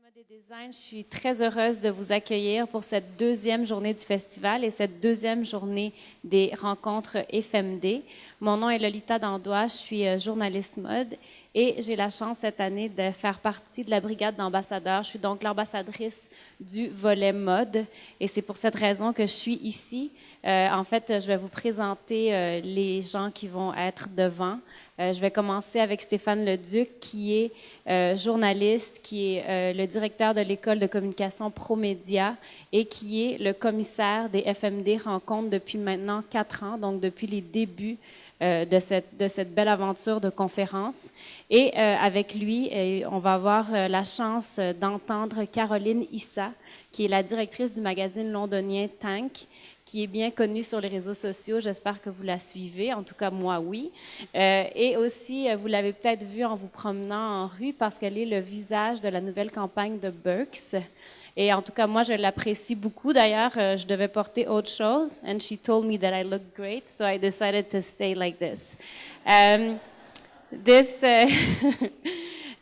Mode et design, je suis très heureuse de vous accueillir pour cette deuxième journée du festival et cette deuxième journée des rencontres FMD. Mon nom est Lolita Dandois, je suis journaliste mode et j'ai la chance cette année de faire partie de la brigade d'ambassadeurs. Je suis donc l'ambassadrice du volet mode et c'est pour cette raison que je suis ici. En fait, je vais vous présenter les gens qui vont être devant. Je vais commencer avec Stephane Le Duc, qui est journaliste, qui est le directeur de l'école de communication ProMédia et qui est le commissaire des FMD Rencontres depuis maintenant 4 ans, donc depuis les débuts de cette belle aventure de conférence. Et avec lui, on va avoir la chance d'entendre Caroline Issa, qui est la directrice du magazine londonien Tant, qui est bien connue sur les réseaux sociaux. J'espère que vous la suivez. En tout cas, moi, oui. Et aussi, vous l'avez peut-être vue en vous promenant en rue parce qu'elle est le visage de la nouvelle campagne de Burks. Et en tout cas, moi, je l'apprécie beaucoup. D'ailleurs, je devais porter autre chose. And she told me that I looked great, so I decided to stay like this.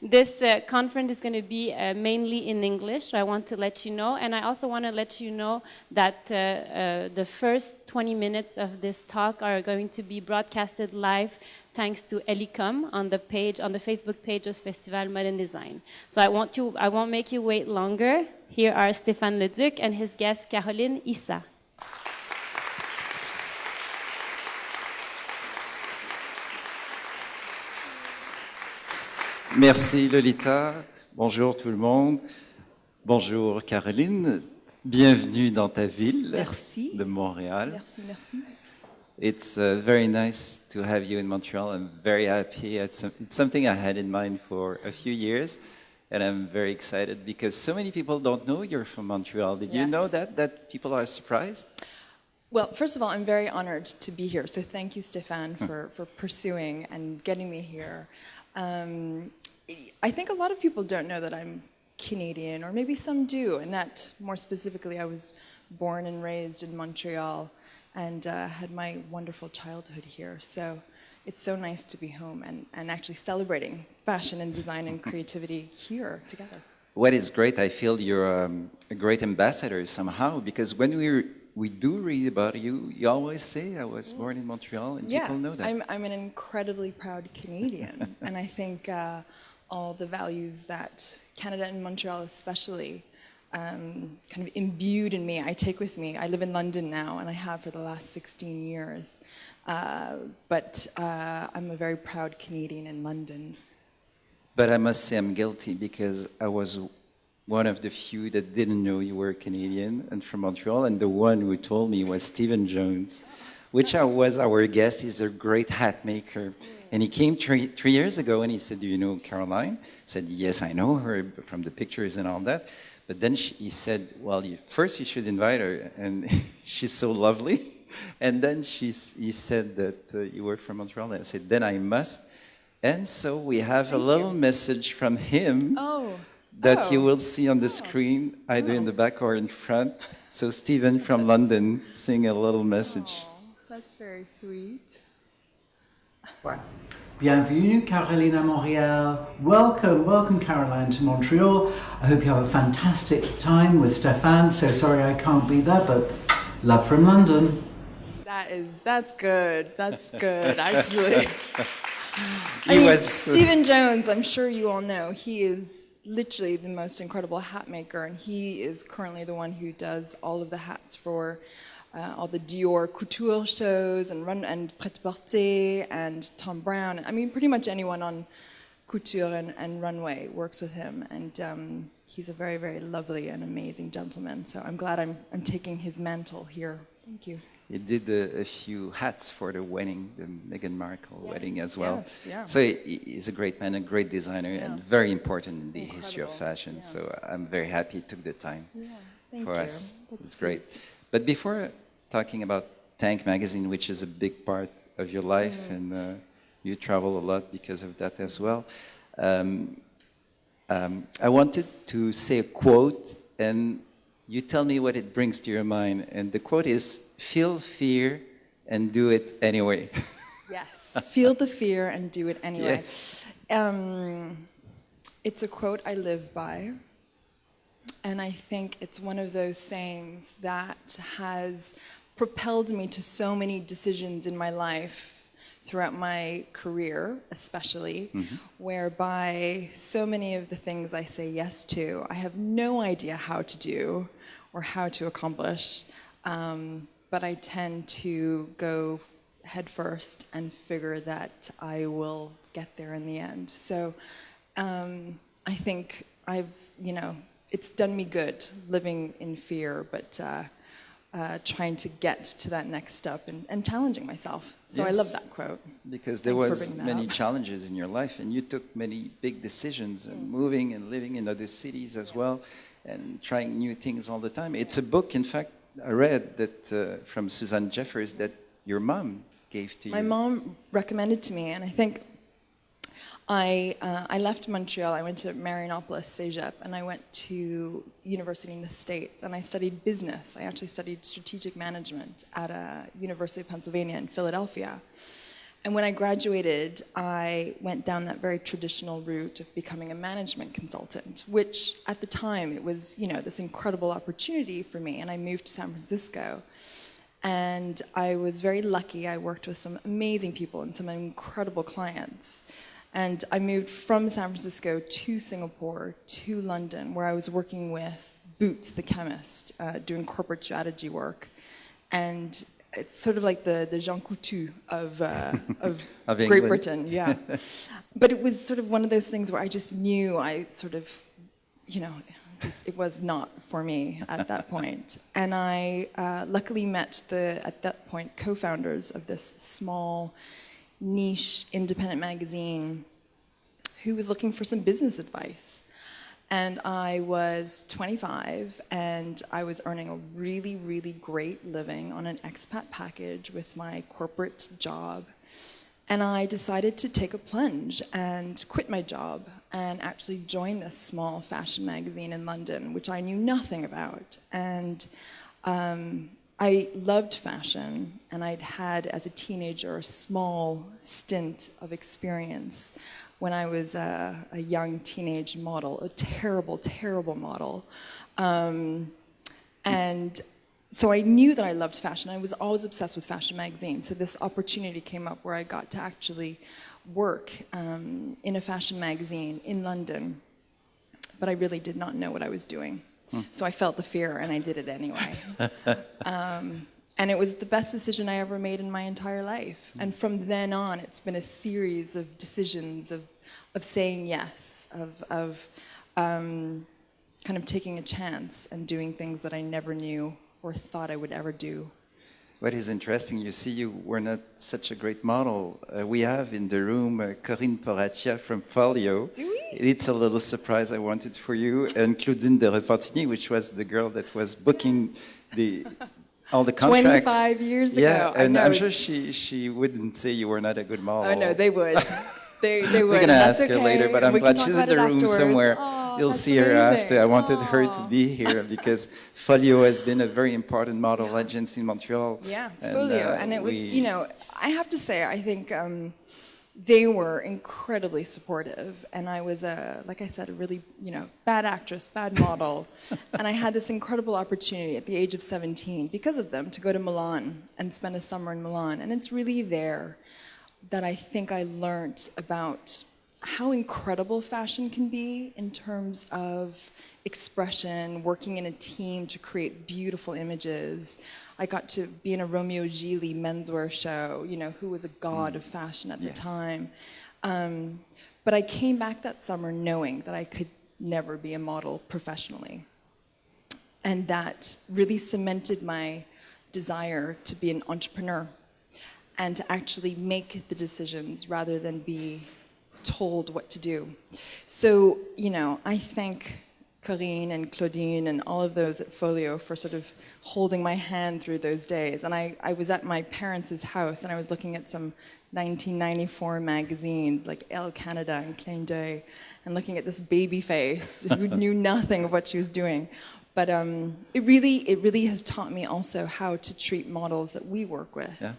This conference is going to be mainly in English, so I want to let you know. And I also want to let you know that the first 20 minutes of this talk are going to be broadcasted live thanks to Ellicom on the Facebook page of Festival Mode and Design. So I won't make you wait longer. Here are Stephane Le Duc and his guest Caroline Issa. Merci Lolita, bonjour tout le monde, bonjour Caroline, bienvenue dans ta ville Merci. De Montréal. Merci, merci. It's very nice to have you in Montreal. I'm very happy. It's something I had in mind for a few years, and I'm very excited because so many people don't know you're from Montreal. Did you know that people are surprised? Well, first of all, I'm very honored to be here, so thank you, Stephane, for pursuing and getting me here. I think a lot of people don't know that I'm Canadian, or maybe some do, and that more specifically, I was born and raised in Montreal and had my wonderful childhood here. So it's so nice to be home and actually celebrating fashion and design and creativity here together. What is great, I feel you're a great ambassador somehow, because when we do read about you, you always say, I was born in Montreal, and people know that. I'm an incredibly proud Canadian, and I think all the values that Canada and Montreal especially kind of imbued in me, I take with me. I live in London now, and I have for the last 16 years, but I'm a very proud Canadian in London. But I must say I'm guilty, because I was one of the few that didn't know you were Canadian and from Montreal, and the one who told me was Stephen Jones, which was our guest. He's a great hat maker. And he came three years ago and he said, do you know Caroline? I said, yes, I know her from the pictures and all that. But then he said, well, first you should invite her, and she's so lovely. And then he said that you were from Montreal, and I said, then I must. And so we have a little message from him. That you will see on the screen, either in the back or in front. So Stephen from London, sing a little message. That's very sweet. Ouais. Bienvenue, Caroline à Montréal. Welcome, Caroline, to Montreal. I hope you have a fantastic time with Stephane. So sorry I can't be there, but love from London. That's good. That's good, actually. Stephen Jones, I'm sure you all know, he is literally the most incredible hat maker, and he is currently the one who does all of the hats for all the Dior couture shows and prêt-à-porter and Tom Brown. I mean, pretty much anyone on couture and runway works with him, and he's a very, very lovely and amazing gentleman. So I'm glad I'm taking his mantle here. Thank you. He did a few hats for the wedding, the Meghan Markle wedding as well. Yes, yeah. So he's a great man, a great designer, and very important in the history of fashion. So I'm very happy he took the time for us. It's great. But before talking about Tank magazine, which is a big part of your life, and you travel a lot because of that as well, I wanted to say a quote, and you tell me what it brings to your mind. And the quote is, feel fear and do it anyway. Yes, feel the fear and do it anyway. Yes. It's a quote I live by. And I think it's one of those sayings that has propelled me to so many decisions in my life throughout my career, especially, whereby so many of the things I say yes to, I have no idea how to do or how to accomplish, but I tend to go head first and figure that I will get there in the end. So I think it's done me good living in fear, but trying to get to that next step and challenging myself. So Yes. I love that quote. Because there Thanks for was bringing that many up. challenges in your life, and you took many big decisions, and moving and living in other cities as well, and trying new things all the time. It's a book, in fact, I read that from Suzanne Jeffers that your mom gave to you. My mom recommended to me, and I think I left Montreal. I went to Marianopolis, Cégep, and I went to university in the States, and I studied business. I actually studied strategic management at a University of Pennsylvania in Philadelphia. And when I graduated, I went down that very traditional route of becoming a management consultant, which at the time it was, this incredible opportunity for me, and I moved to San Francisco. And I was very lucky. I worked with some amazing people and some incredible clients. And I moved from San Francisco to Singapore, to London, where I was working with Boots, the chemist, doing corporate strategy work. And it's sort of like the Jean Coutu of Of Great England. Britain, yeah. But it was sort of one of those things where I just knew I sort of, it was not for me at that point. And I luckily met at that point, co-founders of this small, niche independent magazine who was looking for some business advice. And I was 25 and I was earning a really, really great living on an expat package with my corporate job. And I decided to take a plunge and quit my job and actually join this small fashion magazine in London, which I knew nothing about. And I loved fashion, and I'd had, as a teenager, a small stint of experience when I was a young teenage model, a terrible, terrible model. And so I knew that I loved fashion. I was always obsessed with fashion magazines. So this opportunity came up where I got to actually work in a fashion magazine in London, but I really did not know what I was doing. So I felt the fear, and I did it anyway. And it was the best decision I ever made in my entire life. And from then on, it's been a series of decisions of saying yes, of kind of taking a chance and doing things that I never knew or thought I would ever do. What is interesting, you see, you were not such a great model. We have in the room Corinne Poraccia from Folio. Do we? It's a little surprise I wanted for you. And Claudine de Repentigny, which was the girl that was booking all the contracts. 25 years ago. Yeah, I and know. I'm sure she wouldn't say you were not a good model. Oh, no, they would. They would. We're going to That's ask her okay. later, but I'm We can glad talk she's in about the it room afterwards. somewhere. Oh, You'll that's see her amazing. after. I wanted her to Aw. be here because Folio has been a very important model agency in Montreal. Yeah, And, Folio. And it was, we- I have to say, I think they were incredibly supportive. And I was, like I said, a really, bad actress, bad model. And I had this incredible opportunity at the age of 17, because of them, to go to Milan and spend a summer in Milan. And it's really there that I think I learned about how incredible fashion can be in terms of expression, working in a team to create beautiful images. I got to be in a Romeo Gigli menswear show, who was a god of fashion at the time. But I came back that summer knowing that I could never be a model professionally. And that really cemented my desire to be an entrepreneur and to actually make the decisions rather than be told what to do. So, I thank Corinne and Claudine and all of those at Folio for sort of holding my hand through those days. And I was at my parents' house and I was looking at some 1994 magazines like Elle Canada and Clin d'œil and looking at this baby face who knew nothing of what she was doing. But it really has taught me also how to treat models that we work with. Yeah,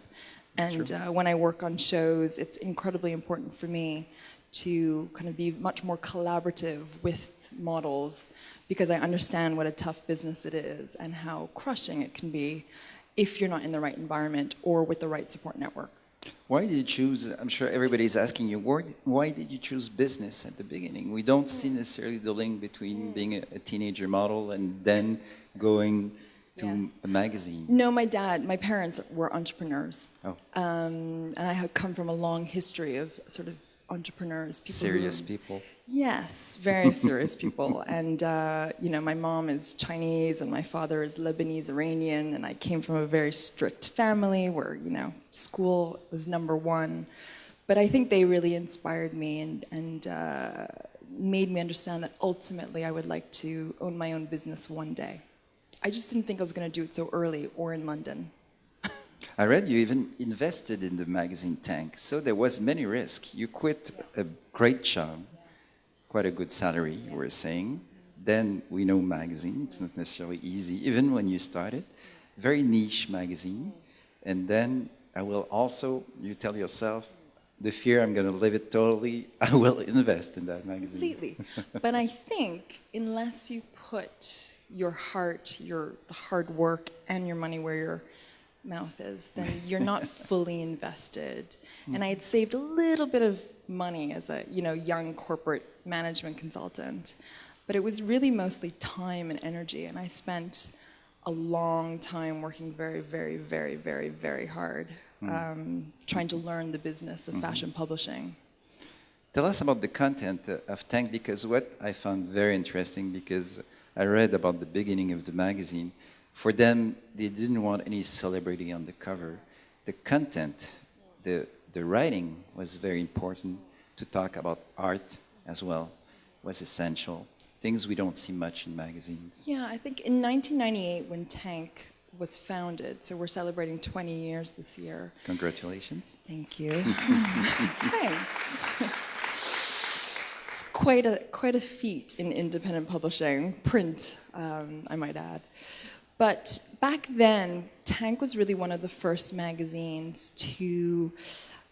and when I work on shows, it's incredibly important for me to kind of be much more collaborative with models because I understand what a tough business it is and how crushing it can be if you're not in the right environment or with the right support network. Why did you choose, I'm sure everybody's asking you, why did you choose business at the beginning? We don't see necessarily the link between being a teenager model and then going to a magazine. No, my parents were entrepreneurs. Oh. And I have come from a long history of sort of entrepreneurs. Serious people. Yes, very serious people. And, my mom is Chinese and my father is Lebanese Iranian. And I came from a very strict family where, school was number one. But I think they really inspired me and made me understand that ultimately I would like to own my own business one day. I just didn't think I was going to do it so early or in London. I read you even invested in the magazine Tank, so there was many risks. You quit a great job, quite a good salary, you were saying. Then we know magazine, it's not necessarily easy, even when you started. Very niche magazine. And then I will also, you tell yourself, the fear I'm going to live it totally, I will invest in that magazine. Completely. But I think unless you put your heart, your hard work, and your money where your mouth is, then you're not fully invested. And I had saved a little bit of money as a young corporate management consultant, but it was really mostly time and energy, and I spent a long time working very, very, very, very, very hard trying to learn the business of fashion publishing. Tell us about the content of Tank, because what I found very interesting, because I read about the beginning of the magazine. For them, they didn't want any celebrity on the cover. The content, the writing was very important. To talk about art as well was essential. Things we don't see much in magazines. Yeah, I think in 1998 when Tank was founded, so we're celebrating 20 years this year. Congratulations. Thank you. Thanks. It's quite a feat in independent publishing, print, I might add. But back then, Tank was really one of the first magazines to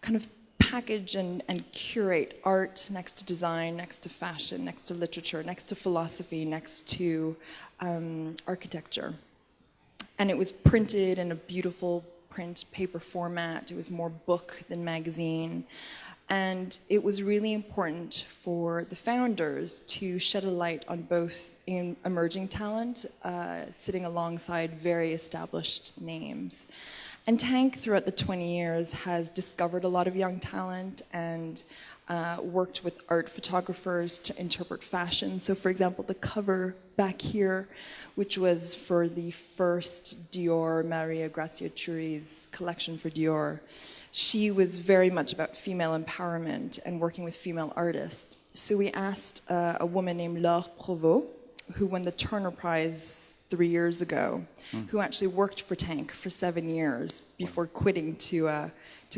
kind of package and curate art next to design, next to fashion, next to literature, next to philosophy, next to architecture. And it was printed in a beautiful print paper format. It was more book than magazine. And it was really important for the founders to shed a light on both emerging talent, sitting alongside very established names. And Tank, throughout the 20 years, has discovered a lot of young talent and worked with art photographers to interpret fashion. So, for example, the cover back here, which was for the first Dior, Maria Grazia Chiuri's collection for Dior, she was very much about female empowerment and working with female artists. So we asked a woman named Laure Provost, who won the Turner Prize 3 years ago, who actually worked for Tank for 7 years before quitting to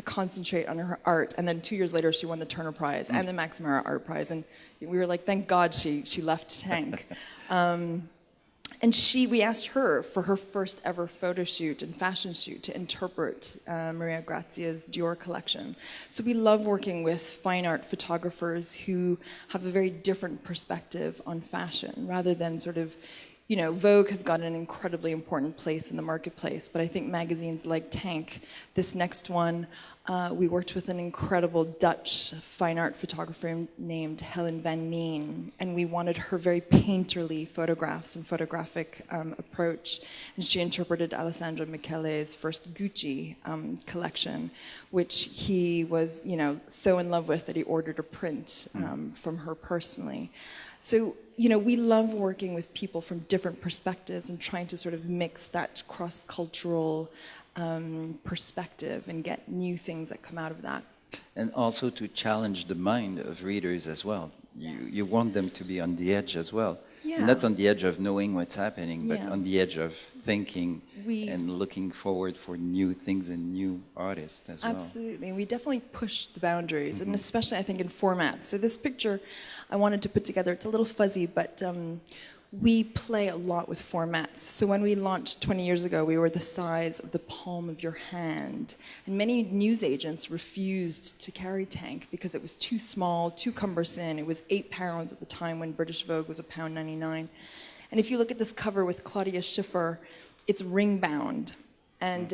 concentrate on her art. And then 2 years later, she won the Turner Prize and the Max Mara Art Prize. And we were like, thank God she left Tank. And we asked her for her first ever photo shoot and fashion shoot to interpret Maria Grazia's Dior collection. So we love working with fine art photographers who have a very different perspective on fashion, rather than sort of, Vogue has got an incredibly important place in the marketplace, but I think magazines like Tank, this next one, we worked with an incredible Dutch fine art photographer named Helen van Meen, and we wanted her very painterly photographs and photographic approach, and she interpreted Alessandro Michele's first Gucci collection, which he was, so in love with that he ordered a print from her personally. So, we love working with people from different perspectives and trying to sort of mix that cross-cultural perspective and get new things that come out of that. And also to challenge the mind of readers as well. You want them to be on the edge as well. Yeah. Not on the edge of knowing what's happening, but Yeah. on the edge of thinking and looking forward for new things and new artists as well. Absolutely. We definitely push the boundaries, and especially I think in formats. So this picture I wanted to put together, it's a little fuzzy, but we play a lot with formats. So when we launched 20 years ago, we were the size of the palm of your hand. And many newsagents refused to carry Tank because it was too small, too cumbersome. It was 8 pounds at the time when British Vogue was £1.99. And if you look at this cover with Claudia Schiffer, it's ring bound. And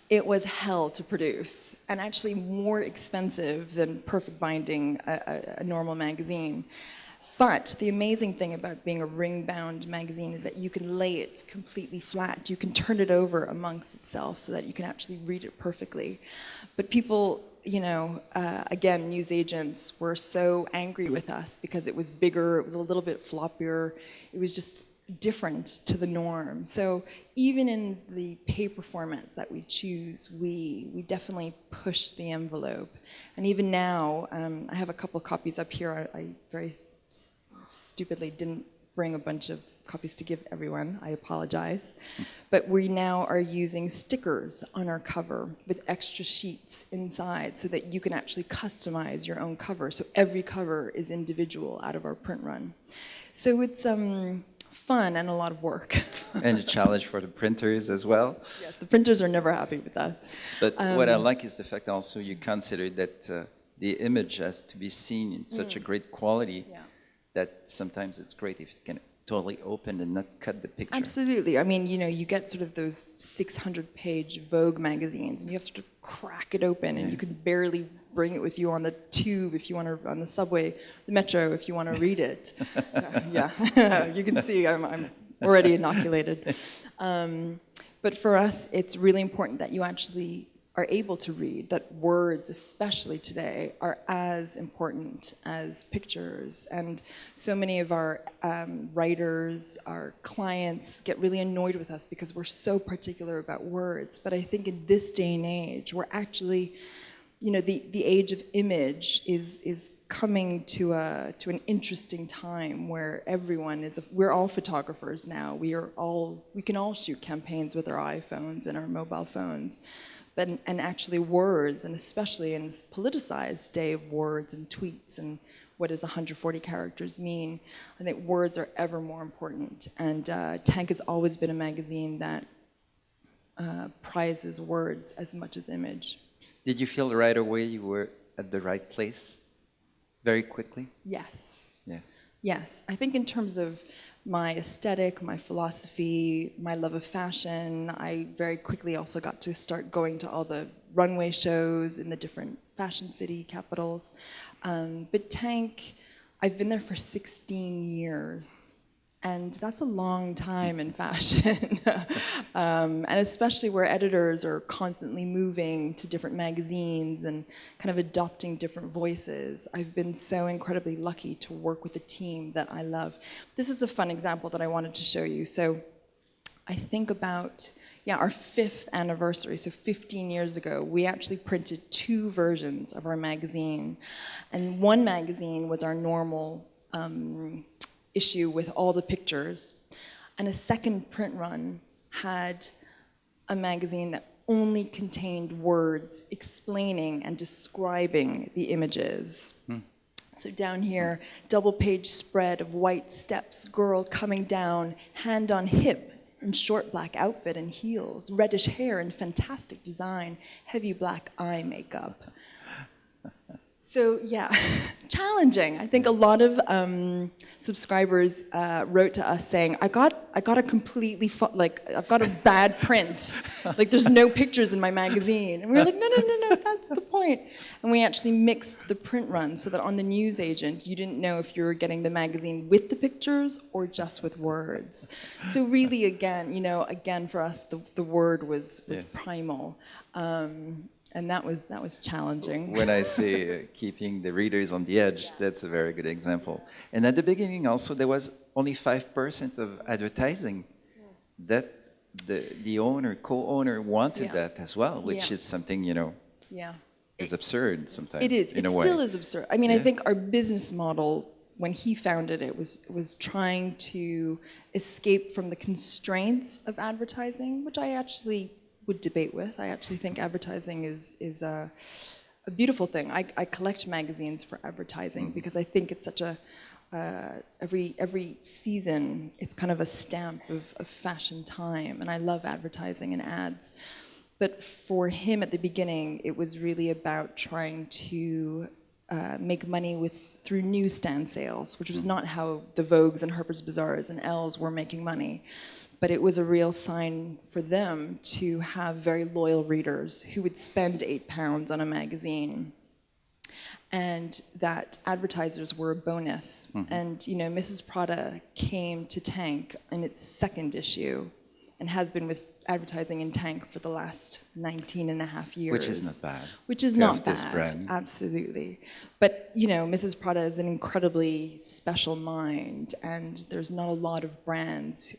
it was hell to produce, and actually more expensive than perfect binding a normal magazine. But the amazing thing about being a ring-bound magazine is that you can lay it completely flat. You can turn it over amongst itself so that you can actually read it perfectly. But people, you know, again, newsagents were so angry with us because it was bigger, it was a little bit floppier, it was just different to the norm. So even in the paper formats that we choose, we definitely push the envelope. And even now, I have a couple copies up here. I very stupidly didn't bring a bunch of copies to give everyone. I apologize. But we now are using stickers on our cover with extra sheets inside so that you can actually customize your own cover. So every cover is individual out of our print run. So it's fun and a lot of work. And a challenge for the printers as well. Yes, the printers are never happy with us. But what I like is the fact also you consider that the image has to be seen in such a great quality that sometimes it's great if it can totally open and not cut the picture. Absolutely. I mean, you know, you get sort of those 600-page Vogue magazines, and you have to sort of crack it open, and you can barely bring it with you on the tube if you want to, on the subway, the metro, if you want to read it. Yeah, you can see I'm already inoculated. But for us, it's really important that you actually are able to read, that words, especially today, are as important as pictures. And so many of our writers, our clients get really annoyed with us because we're so particular about words. But I think in this day and age, we're actually, you know, the age of image is coming to an interesting time where everyone is, we're all photographers now. We can all shoot campaigns with our iPhones and our mobile phones. And actually words, and especially in this politicized day of words and tweets and what does 140 characters mean, I think words are ever more important. And Tank has always been a magazine that prizes words as much as image. Did you feel right away you were at the right place very quickly? Yes. Yes. Yes. I think in terms of my aesthetic, my philosophy, my love of fashion, I very quickly also got to start going to all the runway shows in the different fashion city capitals. But Tank, I've been there for 16 years. And that's a long time in fashion. And especially where editors are constantly moving to different magazines and kind of adopting different voices. I've been so incredibly lucky to work with a team that I love. This is a fun example that I wanted to show you. So I think about, our 5th anniversary, so 15 years ago, we actually printed 2 versions of our magazine. And one magazine was our normal issue with all the pictures, and a second print run had a magazine that only contained words explaining and describing the images. So down here, double-page spread of white steps, girl coming down, hand on hip, in short black outfit and heels, reddish hair and fantastic design, heavy black eye makeup. So yeah, challenging. I think a lot of subscribers wrote to us saying, I got a completely, I've got a bad print. Like there's no pictures in my magazine. And we were like, no, that's the point. And we actually mixed the print run so that on the newsagent, you didn't know if you were getting the magazine with the pictures or just with words. So really, again for us, the word was primal. And that was challenging. When I say keeping the readers on the edge, that's a very good example. And at the beginning also, there was only 5% of advertising that the owner, co-owner wanted that as well, which is something, is absurd sometimes. It is. In it a way. Still is absurd. I mean, I think our business model, when he founded it, was trying to escape from the constraints of advertising, which I actually would debate with. I actually think advertising is a beautiful thing. I collect magazines for advertising because I think it's such a every season, it's kind of a stamp of fashion time, and I love advertising and ads. But for him at the beginning, it was really about trying to make money through newsstand sales, which was not how the Vogues and Harper's Bazaars and ELLE's were making money. But it was a real sign for them to have very loyal readers who would spend £8 on a magazine, and that advertisers were a bonus. And you know, Mrs. Prada came to Tank in its second issue and has been with advertising in Tank for the last 19 and a half years. Which is not bad. Which is not this bad, brand. Absolutely. But, you know, Mrs. Prada is an incredibly special mind, and there's not a lot of brands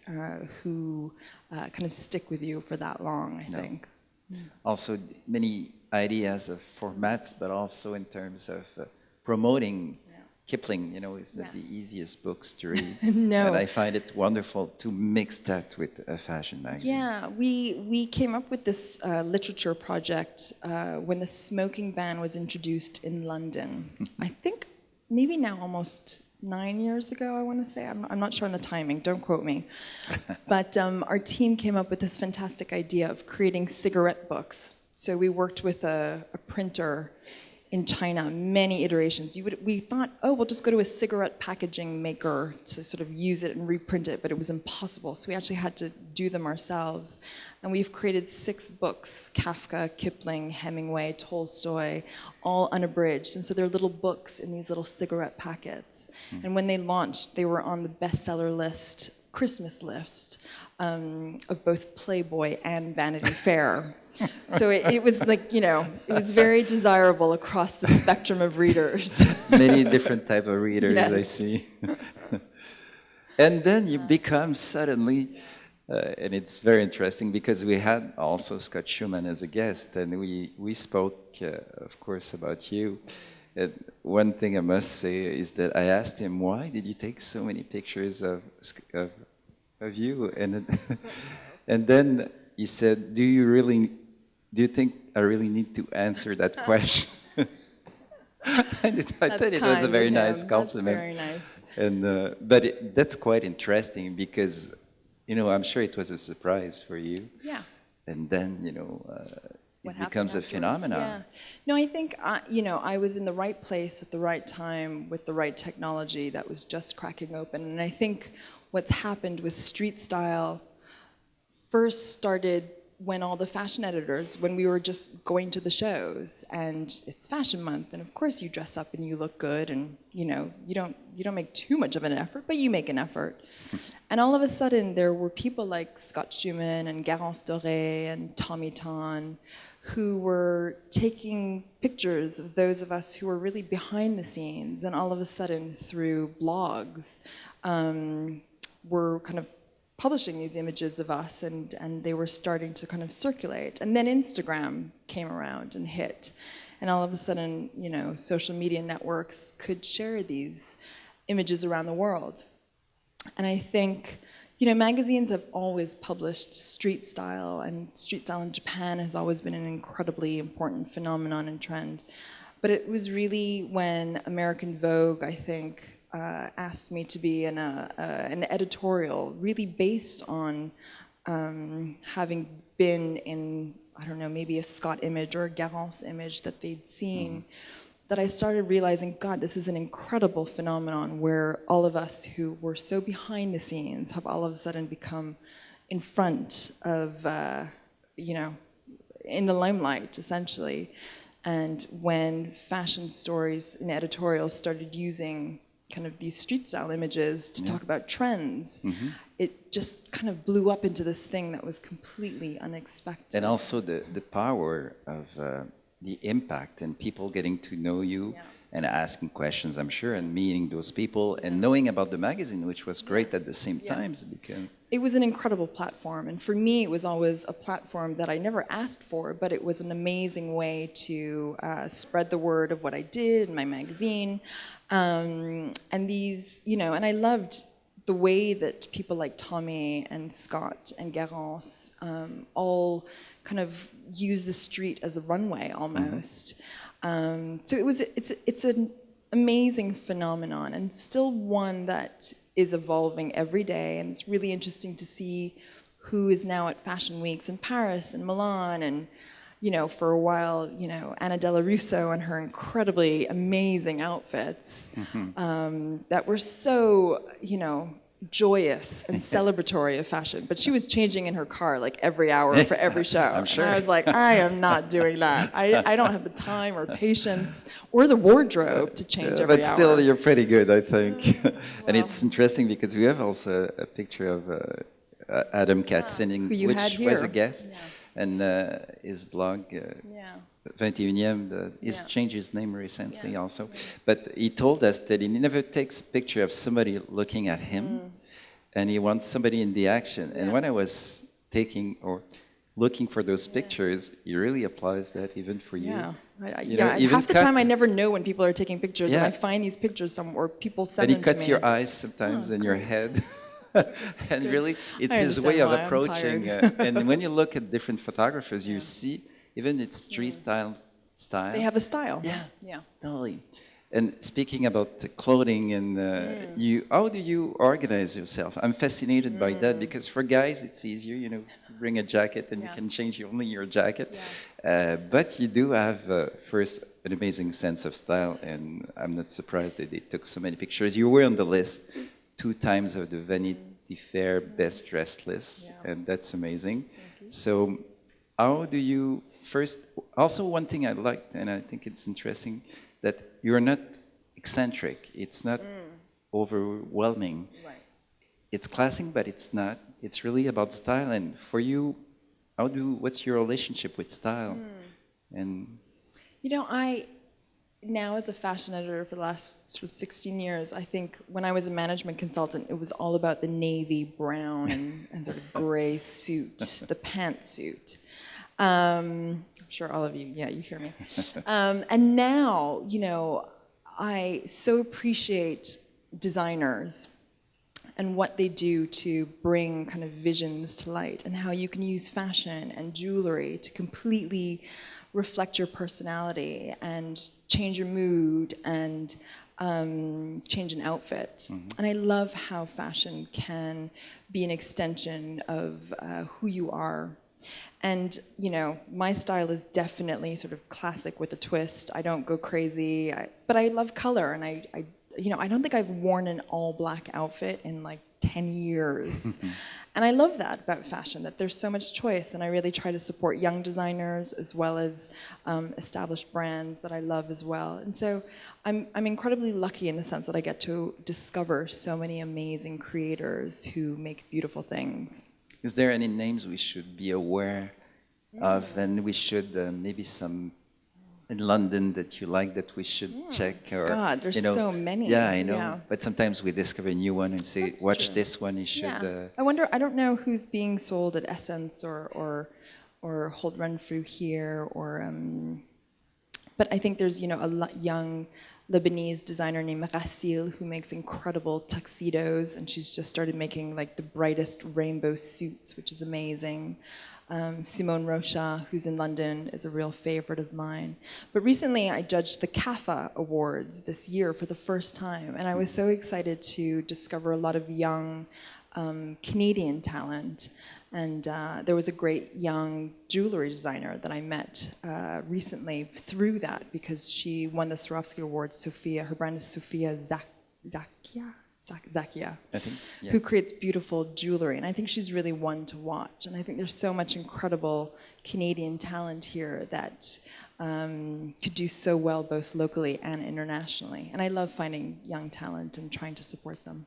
who kind of stick with you for that long, I think. Also, many ideas of formats, but also in terms of promoting. Kipling, you know, is not the easiest books to read. No. And I find it wonderful to mix that with a fashion magazine. Yeah, we came up with this literature project when the smoking ban was introduced in London. I think maybe now almost 9 years ago, I want to say. I'm not sure on the timing, don't quote me. But our team came up with this fantastic idea of creating cigarette books. So we worked with a printer in China, many iterations. We thought, oh, we'll just go to a cigarette packaging maker to sort of use it and reprint it, but it was impossible. So we actually had to do them ourselves. And we've created 6 books, Kafka, Kipling, Hemingway, Tolstoy, all unabridged. And so they're little books in these little cigarette packets. And when they launched, they were on the bestseller list, Christmas list, of both Playboy and Vanity Fair. So it was like, you know, it was very desirable across the spectrum of readers. Many different type of readers, Yes. I see. And then you become suddenly, and it's very interesting because we had also Scott Schumann as a guest, and we spoke, of course, about you. And one thing I must say is that I asked him, why did you take so many pictures of you? And then he said, do you think I really need to answer that question? I thought it was a very nice compliment. That's very nice. And but that's quite interesting because, you know, I'm sure it was a surprise for you. Yeah. And then, you know, What it becomes a happened afterwards. phenomenon. Yeah. No, I think, you know, I was in the right place at the right time with the right technology that was just cracking open. And I think what's happened with street style first started when all the fashion editors, when we were just going to the shows, and it's fashion month, and of course you dress up and you look good, and you know, you don't make too much of an effort, but you make an effort. And all of a sudden there were people like Scott Schumann and Garance Doré and Tommy Tan who were taking pictures of those of us who were really behind the scenes, and all of a sudden through blogs were kind of publishing these images of us, and they were starting to kind of circulate. And then Instagram came around and hit. And all of a sudden, you know, social media networks could share these images around the world. And I think, you know, magazines have always published street style, and street style in Japan has always been an incredibly important phenomenon and trend. But it was really when American Vogue, I think, asked me to be in an editorial really based on having been in, I don't know, maybe a Scott image or a Garance image that they'd seen, that I started realizing, God, this is an incredible phenomenon where all of us who were so behind the scenes have all of a sudden become in front of, you know, in the limelight, essentially. And when fashion stories and editorials started using kind of these street style images to talk about trends, it just kind of blew up into this thing that was completely unexpected. And also the power of the impact and people getting to know you and asking questions, I'm sure, and meeting those people and knowing about the magazine, which was great at the same time. Because it was an incredible platform, and for me it was always a platform that I never asked for, but it was an amazing way to spread the word of what I did in my magazine. And these, you know, and I loved the way that people like Tommy and Scott and Garance all kind of use the street as a runway almost. So it's amazing phenomenon, and still one that is evolving every day. And it's really interesting to see who is now at fashion weeks in Paris and Milan, and for a while, Anna Della Russo and her incredibly amazing outfits that were so, joyous and celebratory of fashion. But she was changing in her car like every hour for every show. I'm sure. And I was like, I am not doing that. I don't have the time or patience or the wardrobe to change every but hour. still, you're pretty good, I think. And it's interesting because we have also a picture of Adam Katzin, which was a guest, and his blog, 21e, he's changed his name recently also. But he told us that he never takes a picture of somebody looking at him, and he wants somebody in the action. And when I was taking or looking for those pictures, he really applies that even for you. Half the time I never know when people are taking pictures, and I find these pictures somewhere, or people send them to me. And he cuts your eyes sometimes and your head. And really, it's his way of approaching. And when you look at different photographers, you see even it's style. They have a style. Yeah, totally. And speaking about the clothing and how do you organize yourself? I'm fascinated by that because for guys it's easier, bring a jacket and you can change only your jacket. But you do have first an amazing sense of style, and I'm not surprised that they took so many pictures. You were on the list 2 times of the Vanity Fair Best Dressed list, and that's amazing. So how do you first, also one thing I liked, and I think it's interesting, that you're not eccentric, it's not overwhelming. Right. It's classic, but it's not. It's really about style. And for you, what's your relationship with style? And I now as a fashion editor for the last sort of 16 years, I think when I was a management consultant, it was all about the navy brown and sort of gray suit, the pantsuit. I'm sure all of you, you hear me. And now, I so appreciate designers and what they do to bring kind of visions to light, and how you can use fashion and jewelry to completely reflect your personality and change your mood and change an outfit. And I love how fashion can be an extension of who you are. And, my style is definitely sort of classic with a twist. I don't go crazy, but I love color, and I don't think I've worn an all-black outfit in like 10 years. And I love that about fashion, that there's so much choice, and I really try to support young designers as well as established brands that I love as well. And so I'm incredibly lucky in the sense that I get to discover so many amazing creators who make beautiful things. is there any names we should be aware of, and we should maybe some in London that you like that we should check? Or, God, there's so many. Yeah, I know. But sometimes we discover a new one and say, That's watch true. this one, you should... I don't know who's being sold at Essence or Holt Renfrew here, but I think there's, a young Lebanese designer named Rassil who makes incredible tuxedos, and she's just started making like the brightest rainbow suits, which is amazing. Simone Rocha, who's in London, is a real favorite of mine. But recently I judged the CAFA Awards this year for the first time, and I was so excited to discover a lot of young Canadian talent. And there was a great young jewelry designer that I met recently through that, because she won the Swarovski Award. Sophia, her brand is Sophia Zakia, I think, yeah. who creates beautiful jewelry. And I think she's really one to watch. And I think there's so much incredible Canadian talent here that could do so well both locally and internationally. And I love finding young talent and trying to support them.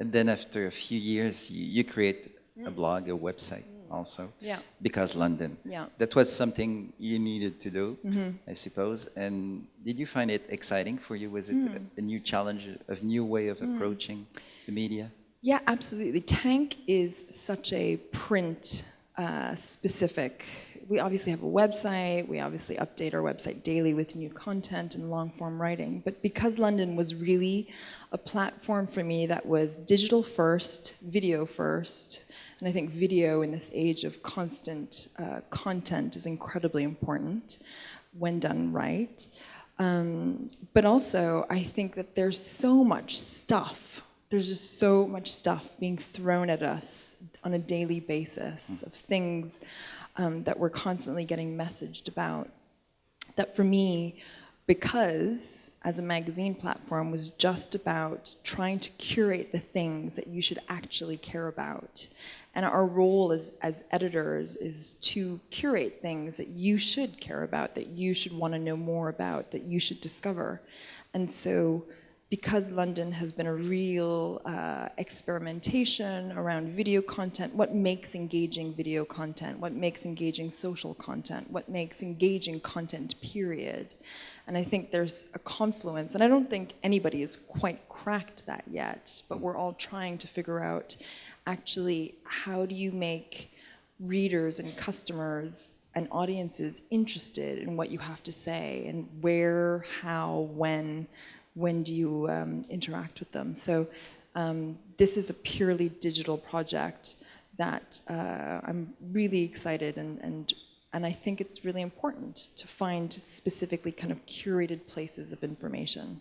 And then after a few years, you create a blog, a website also. Yeah. Because London. Yeah. That was something you needed to do, I suppose. And did you find it exciting for you? Was it a new challenge, a new way of approaching the media? Yeah, absolutely. Tank is such a print specific. We obviously have a website. We obviously update our website daily with new content and long form writing. But because London was really a platform for me that was digital first, video first, and I think video in this age of constant content is incredibly important when done right. But also, I think that there's so much stuff. There's just so much stuff being thrown at us on a daily basis of things that we're constantly getting messaged about. That for me, because as a magazine platform was just about trying to curate the things that you should actually care about. And our role as editors is to curate things that you should care about, that you should want to know more about, that you should discover. And so because London has been a real experimentation around video content, what makes engaging video content, what makes engaging social content, what makes engaging content, period. And I think there's a confluence, and I don't think anybody has quite cracked that yet, but we're all trying to figure out actually how do you make readers and customers and audiences interested in what you have to say, and where, how, when do you interact with them. So this is a purely digital project that I'm really excited and I think it's really important to find specifically kind of curated places of information.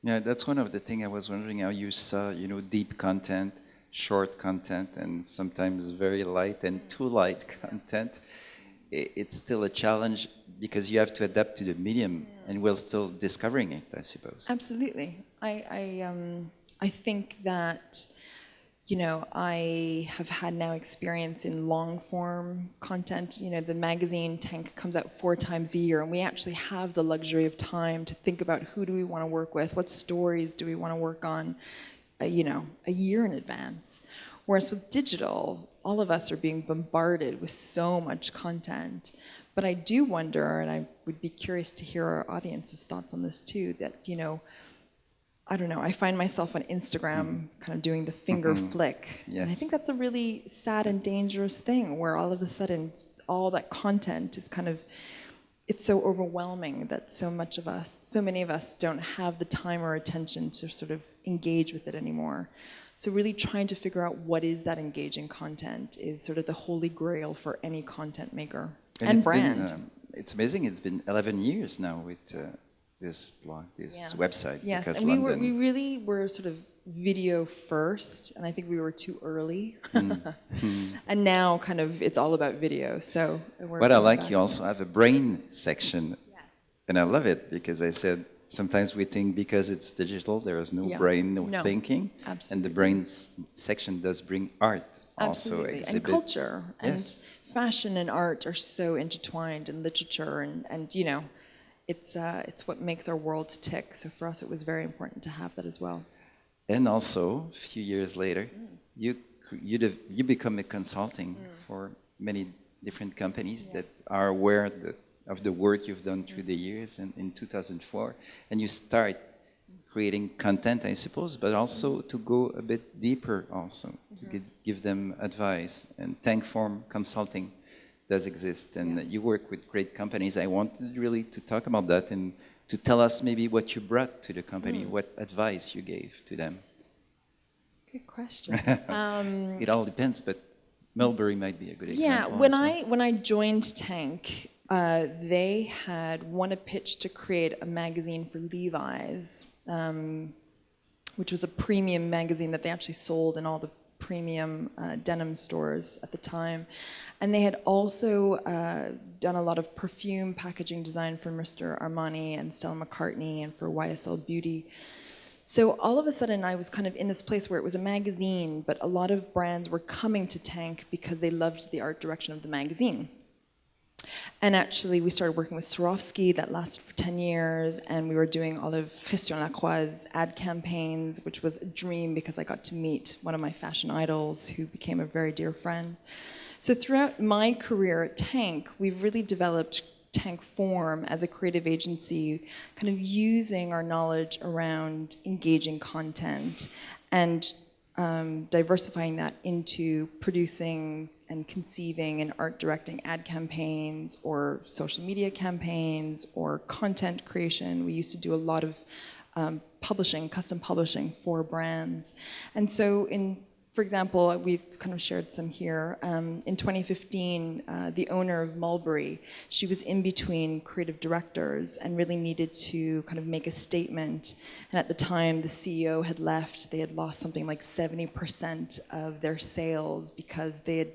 Yeah, that's one of the things I was wondering how you saw, deep content, short content, and sometimes very light and too light content. It's still a challenge because you have to adapt to the medium, and we're still discovering it, I suppose. Absolutely. I think that, I have had now experience in long form content. The magazine Tank comes out 4 times a year, and we actually have the luxury of time to think about who do we want to work with, what stories do we want to work on, a year in advance. Whereas with digital, all of us are being bombarded with so much content. But I do wonder, and I would be curious to hear our audience's thoughts on this too, that, I don't know, I find myself on Instagram kind of doing the finger flick. Yes. And I think that's a really sad and dangerous thing, where all of a sudden all that content is kind of, it's so overwhelming that so many of us don't have the time or attention to sort of engage with it anymore. So really trying to figure out what is that engaging content is sort of the holy grail for any content maker and brand. It's amazing. It's been 11 years now with this blog, this website. Yes, because and London, we really were sort of video first, and I think we were too early. And now kind of it's all about video. So what I like, you also have a brain section, and I love it because I said sometimes we think because it's digital there is no brain, no thinking. Absolutely. And the brain section does bring art, also Absolutely. exhibits. And culture. Yes. And fashion and art are so intertwined, and literature, and it's what makes our world tick. So for us it was very important to have that as well. And also, a few years later, you become a consulting for many different companies that are aware of the work you've done through the years, and in 2004, and you start creating content, I suppose, but also to go a bit deeper also, to give them advice. And Tank Form Consulting does exist, and you work with great companies. I wanted really to talk about that and to tell us maybe what you brought to the company, what advice you gave to them. Good question. It all depends, but Mulberry might be a good example. Yeah, when I joined Tank, they had won a pitch to create a magazine for Levi's, which was a premium magazine that they actually sold in all the premium denim stores at the time. And they had also done a lot of perfume packaging design for Mr. Armani and Stella McCartney and for YSL Beauty. So all of a sudden I was kind of in this place where it was a magazine, but a lot of brands were coming to Tank because they loved the art direction of the magazine. And actually we started working with Swarovski, that lasted for 10 years, and we were doing all of Christian Lacroix's ad campaigns, which was a dream because I got to meet one of my fashion idols who became a very dear friend. So throughout my career at Tank, we've really developed Tank Form as a creative agency, kind of using our knowledge around engaging content and diversifying that into producing and conceiving and art directing ad campaigns or social media campaigns or content creation. We used to do a lot of publishing, custom publishing for brands. And so in for example, we've kind of shared some here. In 2015, the owner of Mulberry, she was in between creative directors and really needed to kind of make a statement. And at the time, the CEO had left. They had lost something like 70% of their sales because they had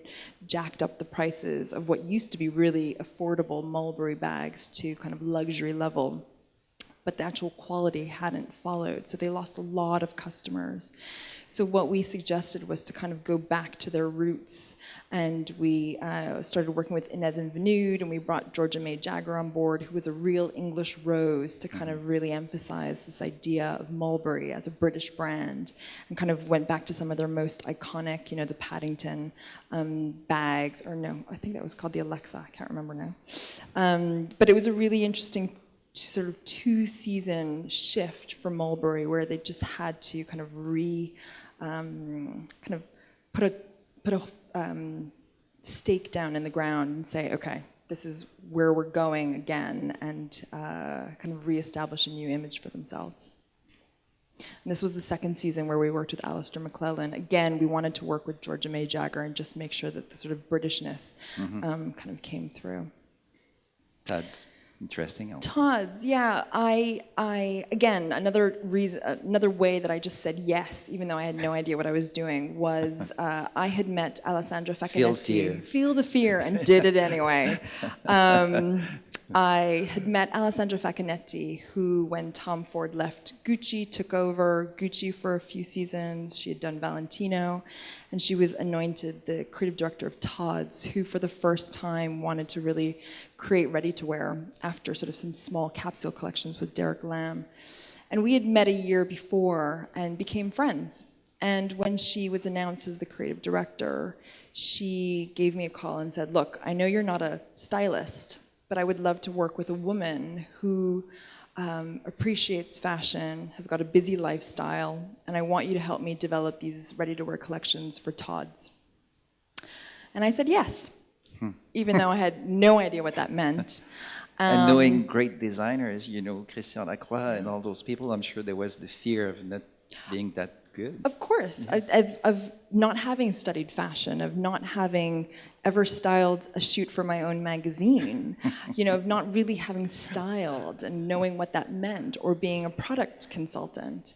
jacked up the prices of what used to be really affordable Mulberry bags to kind of luxury level. But the actual quality hadn't followed, so they lost a lot of customers. So what we suggested was to kind of go back to their roots, and we started working with Inez and Vinood, and we brought Georgia May Jagger on board, who was a real English rose, to kind of really emphasize this idea of Mulberry as a British brand, and kind of went back to some of their most iconic, you know, the Paddington bags, or no, I think that was called the Alexa, I can't remember now. But it was a really interesting sort of 2-season shift for Mulberry, where they just had to kind of put a stake down in the ground and say, okay, this is where we're going again, and kind of reestablish a new image for themselves. And this was the second season where we worked with Alistair McClellan. Again, we wanted to work with Georgia May Jagger and just make sure that the sort of Britishness kind of came through. That's interesting. Also. Todd's, yeah. I again, another reason, another way that I just said yes, even though I had no idea what I was doing, was I had met Alessandra Facchinetti. Feel the fear, and did it anyway. I had met Alessandra Facchinetti, who, when Tom Ford left Gucci, took over Gucci for a few seasons. She had done Valentino, and she was anointed the creative director of Todd's, who for the first time wanted to really create ready-to-wear after sort of some small capsule collections with Derek Lam. And we had met a year before and became friends. And when she was announced as the creative director, she gave me a call and said, look, I know you're not a stylist, but I would love to work with a woman who appreciates fashion, has got a busy lifestyle, and I want you to help me develop these ready-to-wear collections for Todd's. And I said yes, even though I had no idea what that meant. And knowing great designers, you know, Christian Lacroix and all those people, I'm sure there was the fear of not being that good. Of course, Yes. of not having studied fashion, of not having ever styled a shoot for my own magazine, you know, of not really having styled and knowing what that meant, or being a product consultant.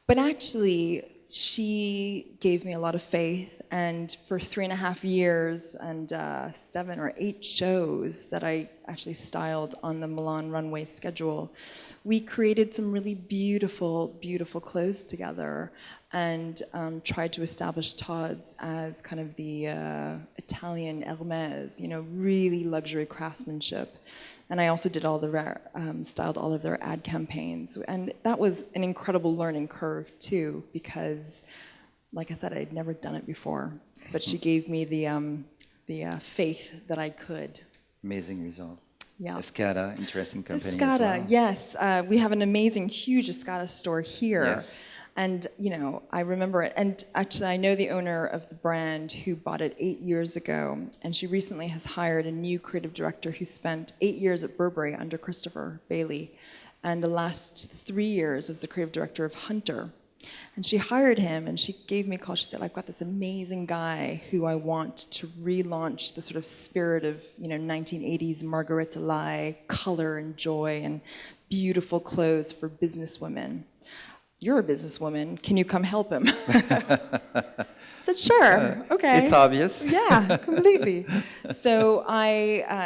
But actually, she gave me a lot of faith, and for 3.5 years and 7 or 8 shows that I actually styled on the Milan runway schedule, we created some really beautiful, beautiful clothes together, and tried to establish Todd's as kind of the Italian Hermès, you know, really luxury craftsmanship. And I also did all the styled all of their ad campaigns, and that was an incredible learning curve too, because, like I said, I'd never done it before. But she gave me the faith that I could. Amazing result. Yeah. Escada, interesting company Escada, as well. yes. We have an amazing, huge Escada store here. Yes. And, you know, I remember it. And actually, I know the owner of the brand who bought it 8 years ago. And she recently has hired a new creative director who spent 8 years at Burberry under Christopher Bailey, and the last 3 years as the creative director of Hunter. And she hired him, and she gave me a call. She said, I've got this amazing guy who I want to relaunch the sort of spirit of, you know, 1980s Margarita Lai, color and joy and beautiful clothes for businesswomen. You're a businesswoman. Can you come help him? I said, sure, okay. It's obvious. Yeah, completely. So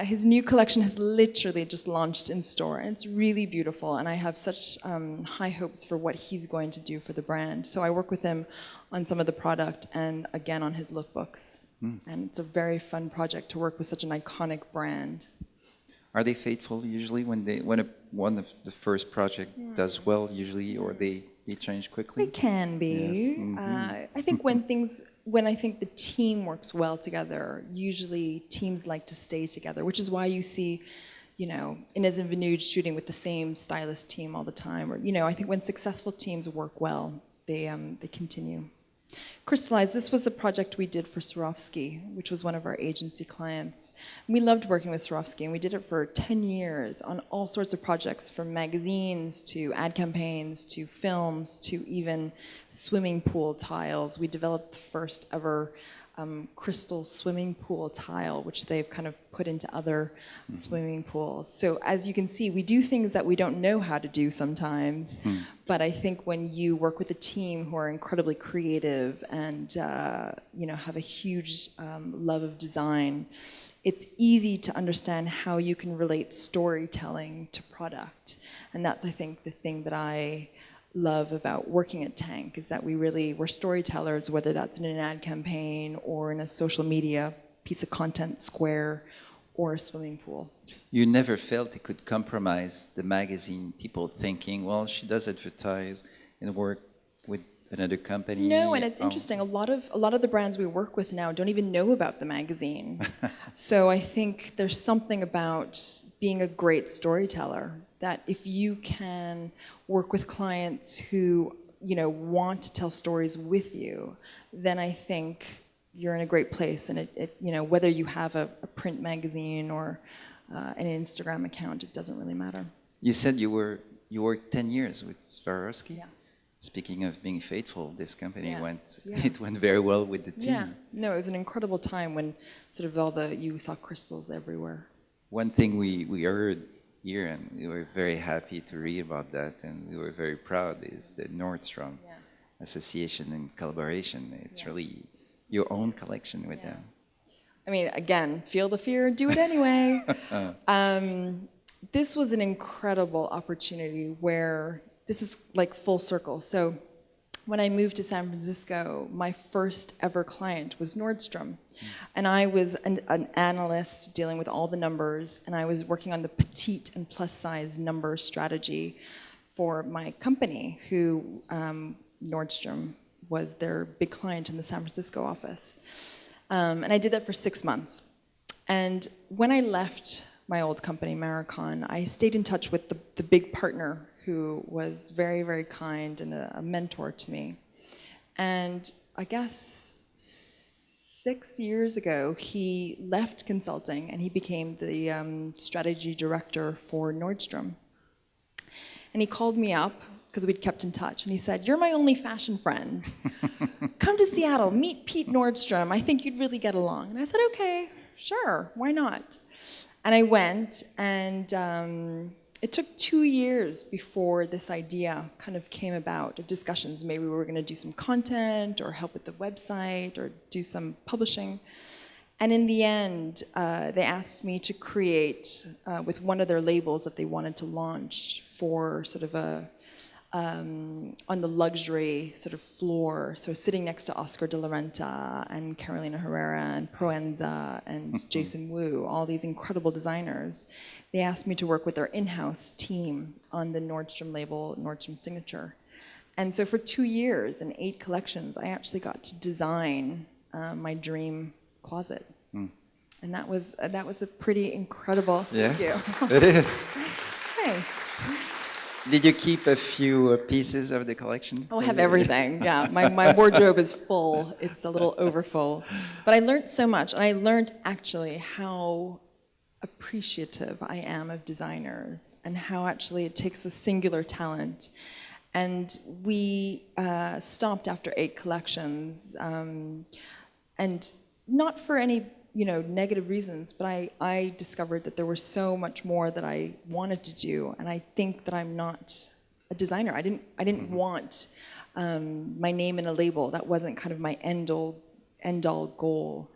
his new collection has literally just launched in store, and it's really beautiful, and I have such high hopes for what he's going to do for the brand. So I work with him on some of the product and, again, on his lookbooks. And it's a very fun project to work with such an iconic brand. Are they faithful usually when one of the first project does well usually, or they change quickly? They can be. Yes. I think when I think the team works well together, usually teams like to stay together, which is why you see, you know, Inez and Vinood shooting with the same stylist team all the time. Or, you know, I think when successful teams work well, they continue. Crystallize, this was a project we did for Swarovski, which was one of our agency clients. We loved working with Swarovski, and we did it for 10 years on all sorts of projects, from magazines to ad campaigns to films to even swimming pool tiles. We developed the first ever crystal swimming pool tile, which they've kind of put into other swimming pools. So as you can see, we do things that we don't know how to do sometimes, but I think when you work with a team who are incredibly creative and have a huge love of design, it's easy to understand how you can relate storytelling to product. And that's, I think, the thing that I love about working at Tank, is that we're storytellers, whether that's in an ad campaign or in a social media piece of content square or a swimming pool. You never felt it could compromise the magazine, people thinking, well, she does advertise and work with another company? No, and it's interesting. A lot of the brands we work with now don't even know about the magazine. So I think there's something about being a great storyteller, that if you can work with clients who want to tell stories with you, then I think you're in a great place. And it whether you have a print magazine or an Instagram account, it doesn't really matter. You said you worked 10 years with Swarovski. Yeah. Speaking of being faithful, this company Yes, it went very well with the team. Yeah, no, it was an incredible time when sort of you saw crystals everywhere. One thing we heard here, and we were very happy to read about that, and we were very proud, is the Nordstrom association and collaboration. It's really your own collection with them. I mean, again, feel the fear, do it anyway. This was an incredible opportunity where this is like full circle. So when I moved to San Francisco, my first ever client was Nordstrom. And I was an analyst dealing with all the numbers, and I was working on the petite and plus size number strategy for my company, who Nordstrom was their big client in the San Francisco office. And I did that for 6 months. And when I left my old company, Maricon, I stayed in touch with the big partner, who was very, very kind and a mentor to me. And I guess 6 years ago, he left consulting and he became the strategy director for Nordstrom. And he called me up, because we'd kept in touch, and he said, "You're my only fashion friend. Come to Seattle, meet Pete Nordstrom. I think you'd really get along." And I said, "Okay, sure, why not?" And I went, and it took 2 years before this idea kind of came about, of discussions. Maybe we were going to do some content or help with the website or do some publishing. And in the end, they asked me to create with one of their labels that they wanted to launch for sort of on the luxury sort of floor, so sitting next to Oscar de la Renta and Carolina Herrera and Proenza and Jason Wu, all these incredible designers. They asked me to work with their in-house team on the Nordstrom label, Nordstrom Signature. And so for 2 years and 8 collections, I actually got to design my dream closet. And that was a pretty incredible. Yes, thank you. it is. Thanks. Did you keep a few pieces of the collection? Oh, I have everything, yeah. My wardrobe is full. It's a little overfull. But I learned so much. And I learned actually how appreciative I am of designers and how actually it takes a singular talent. And we stopped after 8 collections. And not for any negative reasons, but I discovered that there was so much more that I wanted to do, and I think that I'm not a designer. I didn't want my name in a label. That wasn't kind of my end all goal.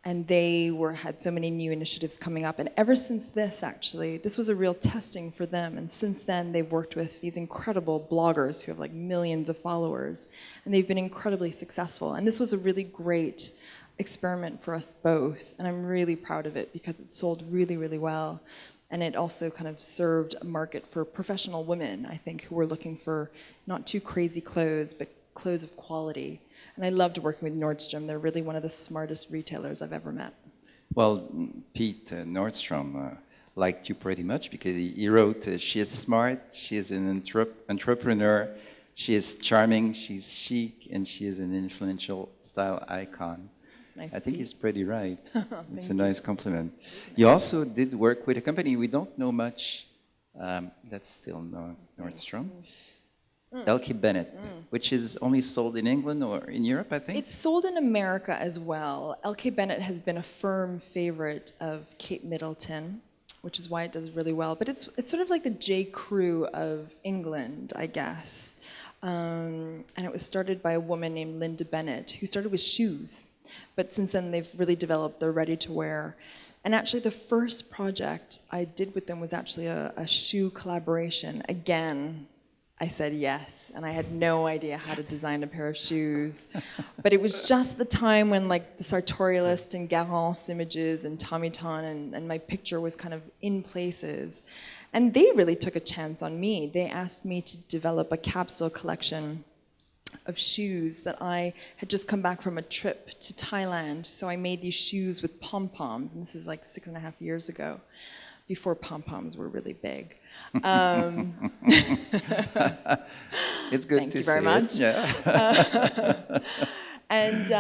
And they had so many new initiatives coming up, and ever since this was a real testing for them. And since then, they've worked with these incredible bloggers who have like millions of followers, and they've been incredibly successful. And this was a really great experiment for us both, and I'm really proud of it because it sold really, really well, and it also kind of served a market for professional women, I think, who were looking for not too crazy clothes, but clothes of quality. And I loved working with Nordstrom. They're really one of the smartest retailers I've ever met. Well, Pete Nordstrom liked you pretty much because he wrote, she is smart, she is an entrepreneur, She is charming, she's chic, and she is an influential style icon. Nice I think piece. he's pretty right. It's a nice compliment. You also did work with a company we don't know much. That's still Nordstrom. ELLE, which is only sold in England or in Europe, I think? It's sold in America as well. ELLE has been a firm favorite of Kate Middleton, which is why it does really well. But it's sort of like the J. Crew of England, I guess. And it was started by a woman named Linda Bennett, who started with shoes. But since then, they've really developed their ready-to-wear. And actually, the first project I did with them was actually a shoe collaboration. Again, I said yes, and I had no idea how to design a pair of shoes. But it was just the time when like the sartorialist and Garance images and Tommy Ton and my picture was kind of in places. And they really took a chance on me. They asked me to develop a capsule collection of shoes that I had just come back from a trip to Thailand. So I made these shoes with pom-poms, and this is like 6.5 years ago, before pom-poms were really big. It's good Thank to you see very much. it. Yeah. And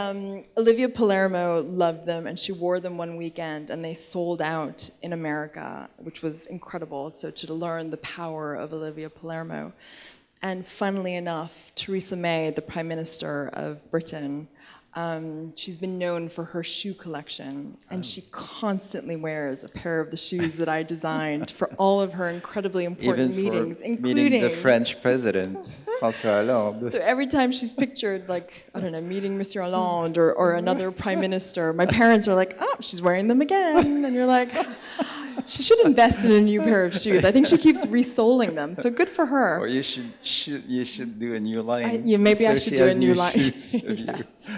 Olivia Palermo loved them, and she wore them one weekend, and they sold out in America, which was incredible. So to learn the power of Olivia Palermo. And funnily enough, Theresa May, the Prime Minister of Britain, she's been known for her shoe collection, and she constantly wears a pair of the shoes that I designed for all of her incredibly important Even meetings, for including meeting the French president, François Hollande. So every time she's pictured, like, I don't know, meeting Monsieur Hollande or another prime minister, my parents are like, oh, she's wearing them again. And you're like, she should invest in a new pair of shoes. I think she keeps resoling them, so good for her. Or you should do a new line. Maybe I so should she do a has new line. shoes of you. Yes.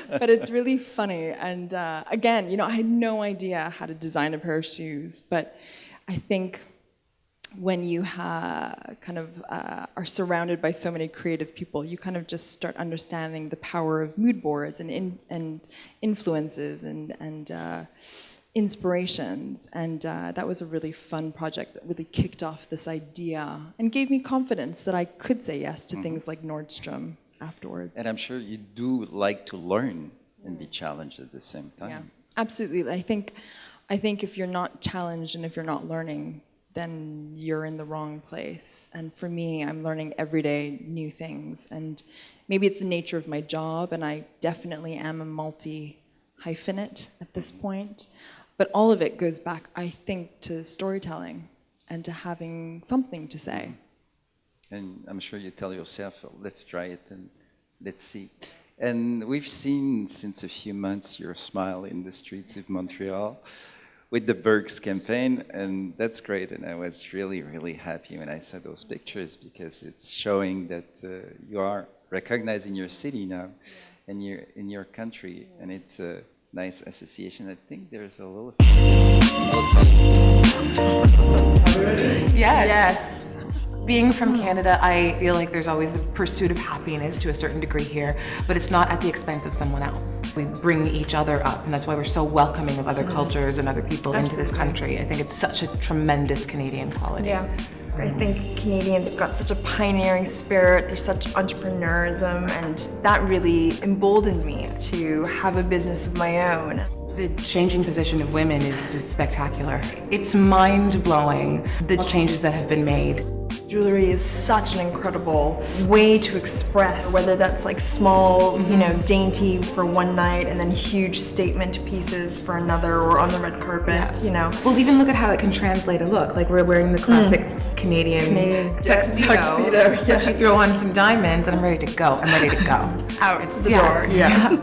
But it's really funny. And again, you know, I had no idea how to design a pair of shoes, but I think when you are surrounded by so many creative people, you kind of just start understanding the power of mood boards and influences and inspirations. And that was a really fun project that really kicked off this idea and gave me confidence that I could say yes to things like Nordstrom afterwards. And I'm sure you do like to learn and be challenged at the same time. Yeah, absolutely. I think if you're not challenged and if you're not learning, then you're in the wrong place. And for me, I'm learning every day new things. And maybe it's the nature of my job, and I definitely am a multi-hyphenate at this point. But all of it goes back, I think, to storytelling and to having something to say. And I'm sure you tell yourself, oh, let's try it and let's see. And we've seen since a few months your smile in the streets of Montreal with the Burks campaign, and that's great. And I was really, really happy when I saw those pictures, because it's showing that you are recognized in your city now and you're in your country, and it's a nice association. I think there's a little... We'll see. Yes. Being from Canada, I feel like there's always the pursuit of happiness to a certain degree here, but it's not at the expense of someone else. We bring each other up, and that's why we're so welcoming of other cultures and other people into this country. I think it's such a tremendous Canadian quality. Yeah. I think Canadians have got such a pioneering spirit, there's such entrepreneurism, and that really emboldened me to have a business of my own. The changing position of women is spectacular. It's mind-blowing, the changes that have been made. Jewelry is such an incredible way to express, whether that's like small, you know, dainty for one night and then huge statement pieces for another, or on the red carpet, you know. Well, even look at how it can translate a look. Like we're wearing the classic Canadian tuxedo. But you throw on some diamonds and I'm ready to go. I'm ready to go. Out the door. Yeah.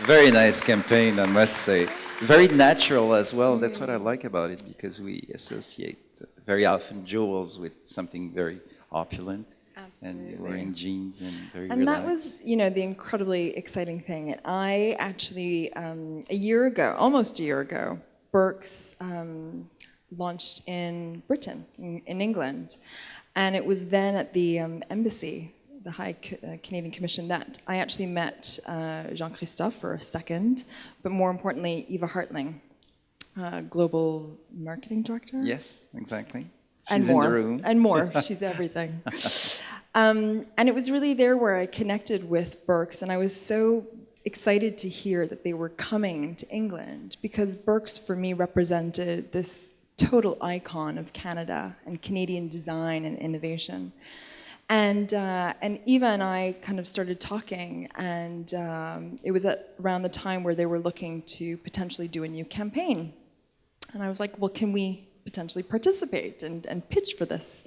Very nice campaign, I must say. Very natural as well. That's what I like about it, because we associate very often jewels with something very opulent. Absolutely. And wearing jeans and very And relaxed. that was, you know, the incredibly exciting thing. I actually, a year ago, almost a year ago, Burke's launched in Britain, in England. And it was then at the embassy, the High Canadian Commission, that I actually met Jean-Christophe for a second, but more importantly, Eva Hartling. global marketing director. Yes, exactly. And She's more. in the room. And more. She's everything. And it was really there where I connected with Berks, and I was so excited to hear that they were coming to England, because Berks for me represented this total icon of Canada and Canadian design and innovation. And Eva and I kind of started talking, and it was around the time where they were looking to potentially do a new campaign. And I was like, well, can we potentially participate and pitch for this?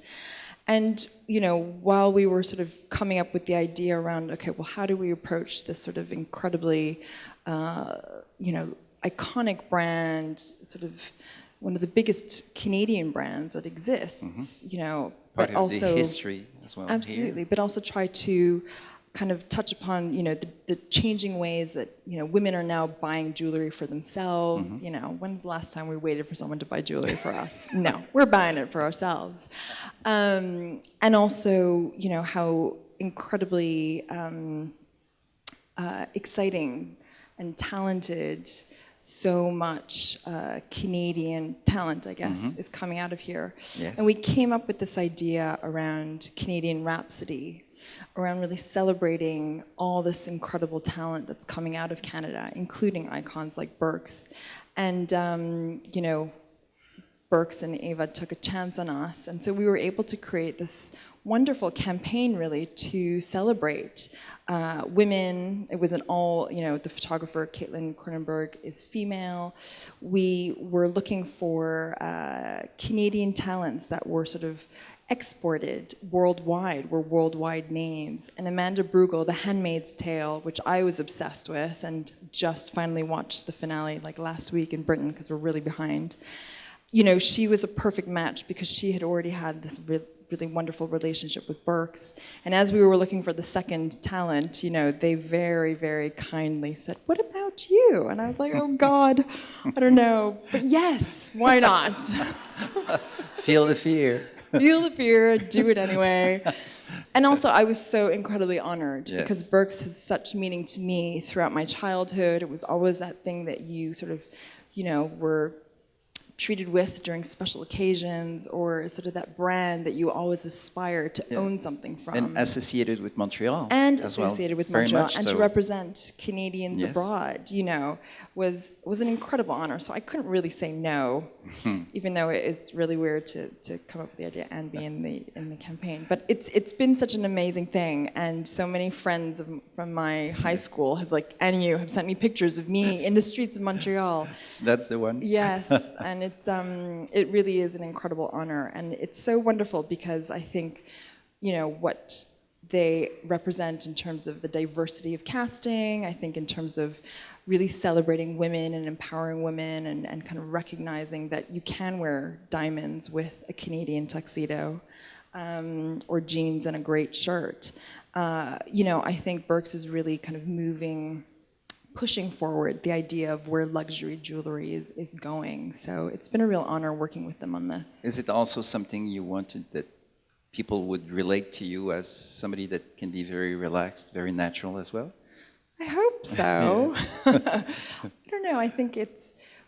And, you know, while we were sort of coming up with the idea around, okay, well, how do we approach this sort of incredibly, you know, iconic brand, sort of one of the biggest Canadian brands that exists, you know, Part but of also the history as well. absolutely, Here. but also try to kind of touch upon, you know, the changing ways that, you know, women are now buying jewelry for themselves. You know, when's the last time we waited for someone to buy jewelry for us? No, we're buying it for ourselves. And also, you know, how incredibly exciting and talented so much Canadian talent, I guess, is coming out of here. Yes. And we came up with this idea around Canadian Rhapsody, around really celebrating all this incredible talent that's coming out of Canada, including icons like Berks. And, you know, Berks and Eva took a chance on us. And so we were able to create this wonderful campaign, really, to celebrate women. It was an all, you know, the photographer, Caitlin Cronenberg, is female. We were looking for Canadian talents that were sort of exported worldwide, were worldwide names. And Amanda Brugel, The Handmaid's Tale, which I was obsessed with and just finally watched the finale like last week in Britain because we're really behind. You know, she was a perfect match because she had already had this really wonderful relationship with Berks. And as we were looking for the second talent, you know, they very, very kindly said, "What about you?" And I was like, oh God, I don't know. But yes, why not? Feel the fear. Feel the fear, do it anyway. And also, I was so incredibly honored because Berks has such meaning to me throughout my childhood. It was always that thing that you sort of, you know, were treated with during special occasions, or sort of that brand that you always aspire to own something from. And associated with Montreal. And as associated well. with Very Montreal, much and so. to represent Canadians Yes. abroad, you know, was an incredible honor. So I couldn't really say no, even though it's really weird to come up with the idea and be in the campaign. But it's been such an amazing thing, and so many friends from my high school have have sent me pictures of me in the streets of Montreal. That's the one. Yes, and it really is an incredible honor, and it's so wonderful because I think, you know, what they represent in terms of the diversity of casting, I think in terms of really celebrating women and empowering women and kind of recognizing that you can wear diamonds with a Canadian tuxedo or jeans and a great shirt. You know, I think Berks is really kind of pushing forward the idea of where luxury jewelry is going. So it's been a real honor working with them on this. Is it also something you wanted that people would relate to you as somebody that can be very relaxed, very natural as well? I hope so. I don't know. I think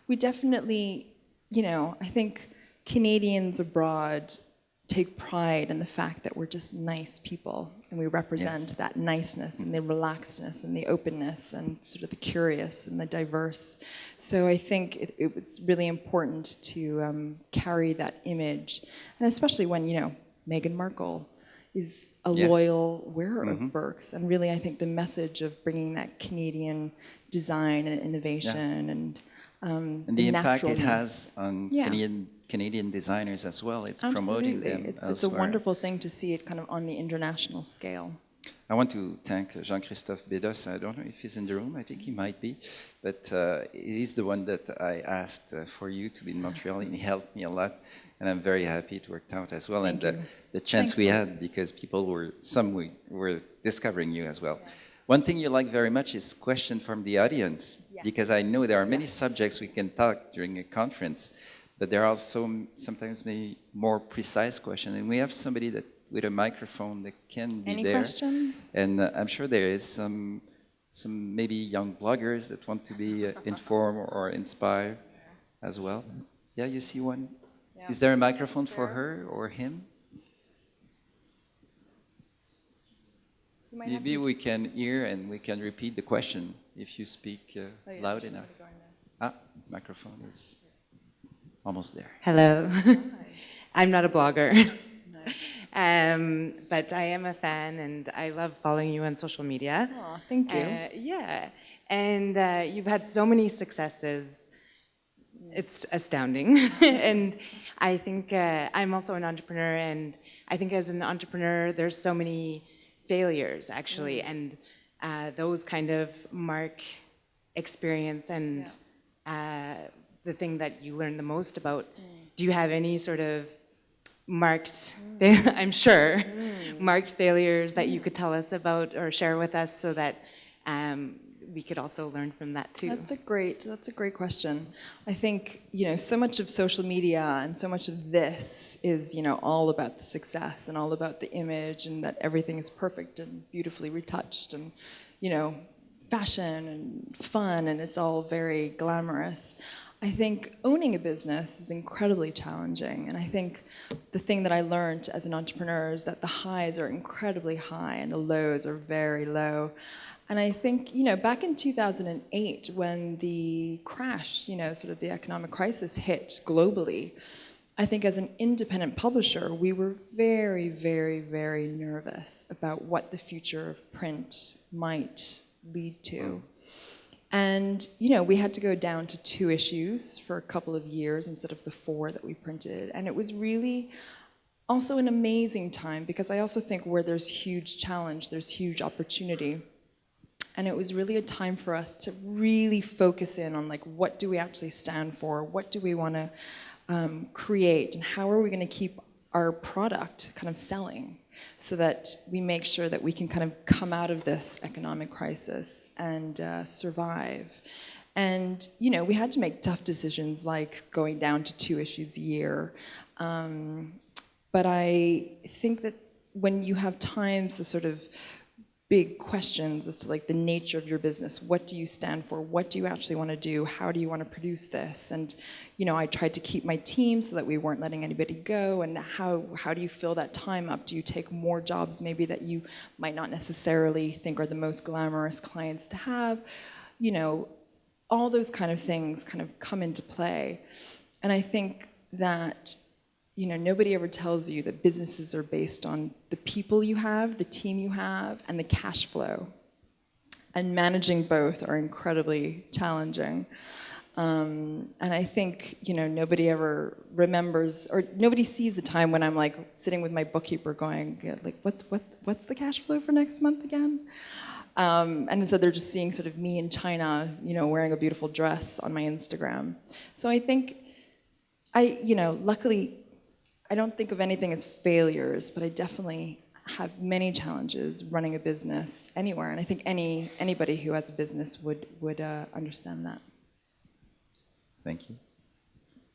we definitely, you know, I think Canadians abroad take pride in the fact that we're just nice people, and we represent that niceness and the relaxedness and the openness and sort of the curious and the diverse. So I think it was really important to carry that image, and especially when, you know, Meghan Markle is a loyal wearer of Berks, and really I think the message of bringing that Canadian design and innovation and the impact it naturalness. has on Yeah. Canadian designers as well. It's Absolutely. promoting them It's a elsewhere. wonderful thing to see it kind of on the international scale. I want to thank Jean-Christophe Bédos. I don't know if he's in the room. I think he might be. But he's the one that I asked for you to be in Montreal, and he helped me a lot. And I'm very happy it worked out as well. Thank and you. The chance Thanks, we Paul. had, because some were discovering you as well. Yeah. One thing you like very much is question from the audience, because I know there are many subjects we can talk during a conference, but there are also sometimes maybe more precise questions. And we have somebody that with a microphone that can be Any there. questions? And I'm sure there is some maybe young bloggers that want to be informed or inspired. as well. Yeah, you see one? Yeah. Is there a microphone for her or him? You might have Maybe to- we can hear and we can repeat the question if you speak Oh, yeah, loud there's enough. somebody going there. Microphone is almost there. Hello. Hi. I'm not a blogger, No. but I am a fan and I love following you on social media. Aw, thank you. Yeah, and you've had so many successes. It's astounding. And I think I'm also an entrepreneur, and I think as an entrepreneur, there's so many failures actually, and those kind of mark experience and the thing that you learn the most about. Do you have any sort of marked, I'm sure, marked failures that you could tell us about or share with us so that we could also learn from that too? That's a great question. I think, so much of social media and so much of this is, all about the success and all about the image and that everything is perfect and beautifully retouched and, fashion and fun, and it's all very glamorous. I think owning a business is incredibly challenging, and I think the thing that I learned as an entrepreneur is that the highs are incredibly high and the lows are very low. And I think, back in 2008, when the crash, sort of the economic crisis hit globally, I think as an independent publisher, we were very, very, very nervous about what the future of print might lead to. And, we had to go down to 2 issues for a couple of years instead of the 4 that we printed. And it was really also an amazing time, because I also think where there's huge challenge, there's huge opportunity. And it was really a time for us to really focus in on, like, what do we actually stand for? What do we want to create? And how are we going to keep our product kind of selling so that we make sure that we can kind of come out of this economic crisis and survive? And, we had to make tough decisions, like going down to 2 issues a year. But I think that when you have times of sort of big questions as to, like, the nature of your business, what do you stand for? What do you actually want to do? How do you want to produce this? And, I tried to keep my team so that we weren't letting anybody go. And how do you fill that time up? Do you take more jobs maybe that you might not necessarily think are the most glamorous clients to have? All those kind of things kind of come into play. And I think that, nobody ever tells you that businesses are based on the people you have, the team you have, and the cash flow. And managing both are incredibly challenging. And I think, nobody ever remembers, or nobody sees the time when I'm, like, sitting with my bookkeeper going, like, what's the cash flow for next month again? And instead they're just seeing sort of me in China, wearing a beautiful dress on my Instagram. So I think luckily, I don't think of anything as failures, but I definitely have many challenges running a business anywhere, and I think anybody who has a business would understand that. Thank you.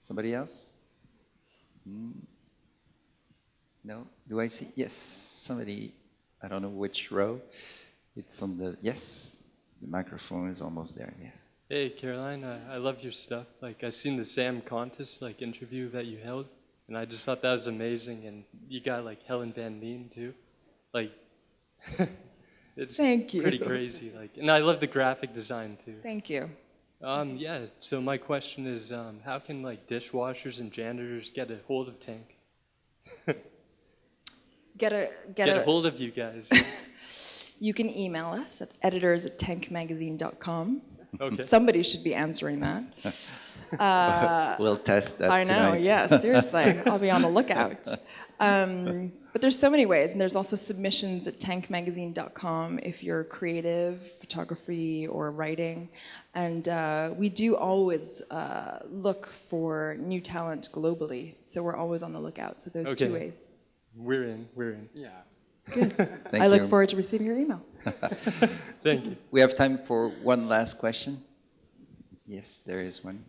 Somebody else? No? Do I see? Yes, somebody, I don't know which row. It's on the, yes, the microphone is almost there, yes. Hey, Caroline, I loved your stuff. Like, I seen the Sam Contest, like, interview that you held, and I just thought that was amazing, and you got, like, Helen Van Veen, too. Like, it's Thank you. pretty crazy. Like, and I love the graphic design, too. Thank you. Yeah, so my question is, how can, like, dishwashers and janitors get a hold of Tank? Get Get a hold of you guys. You can email us at editors@tankmagazine.com. Okay. Somebody should be answering that. We'll test that I know, tonight. yeah, seriously. I'll be on the lookout. But there's so many ways, and there's also submissions at tankmagazine.com if you're creative, photography, or writing. And we do always look for new talent globally, so we're always on the lookout. So those 2 ways. We're in. Yeah. Thank I look you. forward to receiving your email. Thank you. We have time for one last question. Yes, there is one.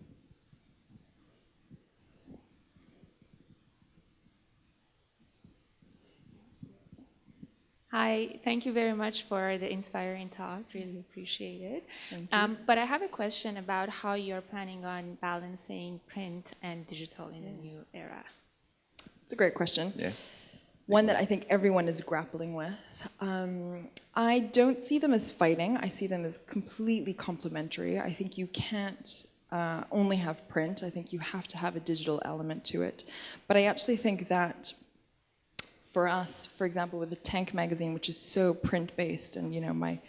Hi, thank you very much for the inspiring talk. Really appreciate it. But I have a question about how you're planning on balancing print and digital in the new era. It's a great question. Yes. One that I think everyone is grappling with. I don't see them as fighting. I see them as completely complementary. I think you can't only have print. I think you have to have a digital element to it. But I actually think that for us, for example, with the Tank magazine, which is so print-based, and you know, my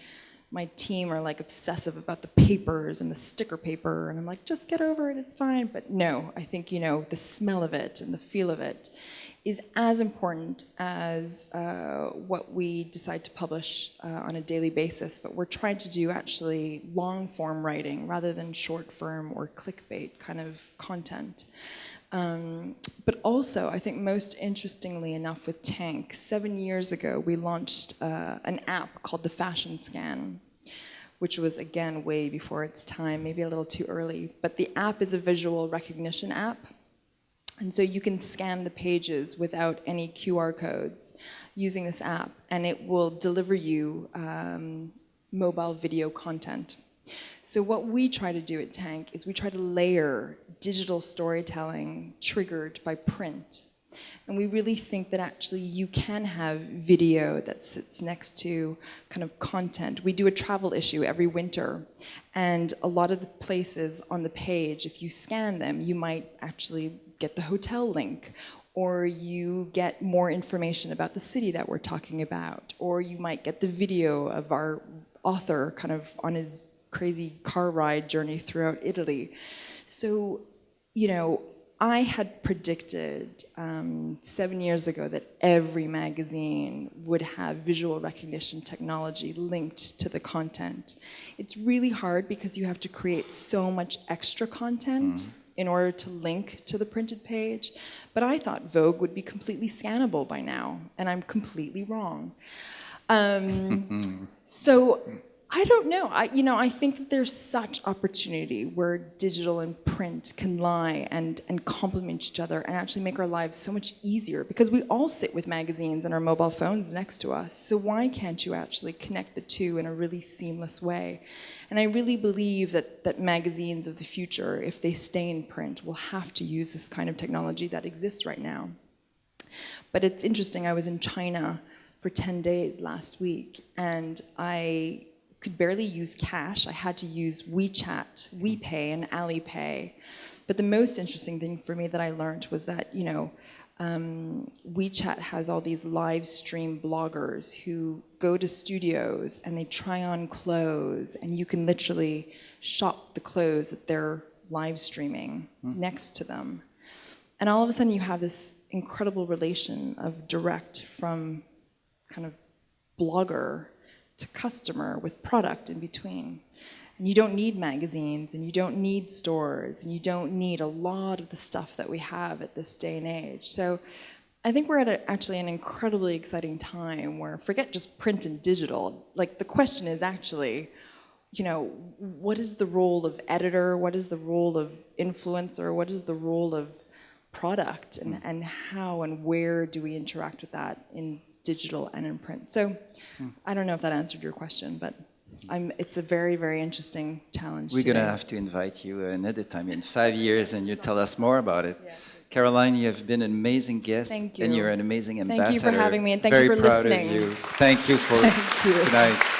team are like obsessive about the papers and the sticker paper, and I'm like, just get over it, it's fine. But no, I think, you know, the smell of it and the feel of it is as important as what we decide to publish on a daily basis. But we're trying to do actually long-form writing rather than short-form or clickbait kind of content. But also, I think most interestingly enough with Tank, 7 years ago, we launched an app called the Fashion Scan, which was, again, way before its time, maybe a little too early. But the app is a visual recognition app. And so you can scan the pages without any QR codes using this app, and it will deliver you mobile video content. So what we try to do at Tank is we try to layer digital storytelling triggered by print. And we really think that actually you can have video that sits next to kind of content. We do a travel issue every winter, and a lot of the places on the page, if you scan them, you might actually get the hotel link, or you get more information about the city that we're talking about, or you might get the video of our author kind of on his crazy car ride journey throughout Italy. So, you know, I had predicted 7 years ago that every magazine would have visual recognition technology linked to the content. It's really hard because you have to create so much extra content in order to link to the printed page. But I thought Vogue would be completely scannable by now, and I'm completely wrong. So I don't know. I think that there's such opportunity where digital and print can lie and complement each other and actually make our lives so much easier, because we all sit with magazines and our mobile phones next to us. So why can't you actually connect the two in a really seamless way? And I really believe that magazines of the future, if they stay in print, will have to use this kind of technology that exists right now. But it's interesting, I was in China for 10 days last week, and I could barely use cash. I had to use WeChat, WePay, and Alipay. But the most interesting thing for me that I learned was that, you know, WeChat has all these live stream bloggers who go to studios and they try on clothes, and you can literally shop the clothes that they're live streaming next to them. And all of a sudden you have this incredible relation of direct from kind of blogger to customer with product in between. And you don't need magazines, and you don't need stores, and you don't need a lot of the stuff that we have at this day and age. So I think we're at actually an incredibly exciting time where, forget just print and digital, like the question is actually, you know, what is the role of editor? What is the role of influencer? What is the role of product? And how and where do we interact with that in digital and in print? So I don't know if that answered your question, but it's a very, very interesting challenge. We're going to have to invite you another time in 5 years, and you tell us more about it. Yeah. Caroline, you have been an amazing guest. Thank you. And you're an amazing ambassador. Thank you for having me, and thank very you for proud listening. of you. Thank you for tonight.